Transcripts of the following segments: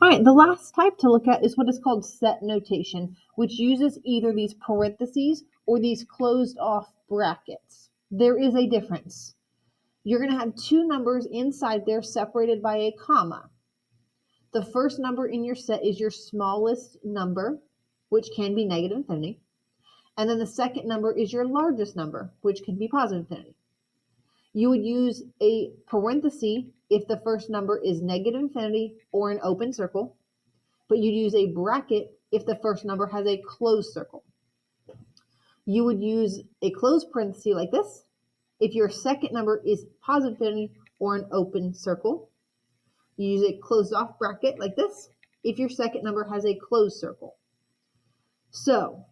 All right, the last type to look at is what is called set notation, which uses either these parentheses or these closed off brackets. There is a difference. You're going to have two numbers inside there separated by a comma. The first number in your set is your smallest number, which can be negative infinity. And then the second number is your largest number, which can be positive infinity. You would use a parenthesis if the first number is negative infinity or an open circle, but you'd use a bracket if the first number has a closed circle. You would use a closed parenthesis like this if your second number is positive infinity or an open circle. You use a closed off bracket like this if your second number has a closed circle. So,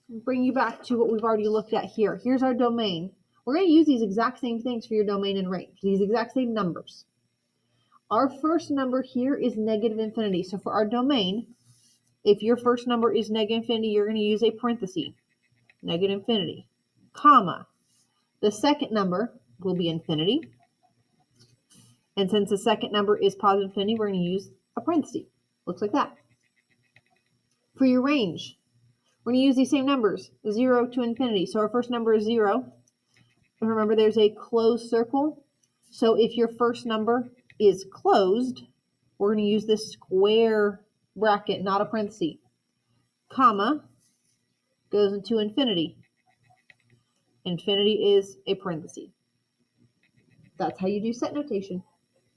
bring you back to what we've already looked at here. Here's our domain. We're going to use these exact same things for your domain and range, these exact same numbers. Our first number here is negative infinity. So for our domain, if your first number is negative infinity, you're going to use a parenthesis, negative infinity, comma. The second number will be infinity. And since the second number is positive infinity, we're going to use a parenthesis. Looks like that. For your range, we're going to use these same numbers, 0 to infinity. So our first number is 0. And remember, there's a closed circle. So if your first number is closed, we're going to use this square bracket, not a parenthesis. Comma goes into infinity. Infinity is a parenthesis. That's how you do set notation.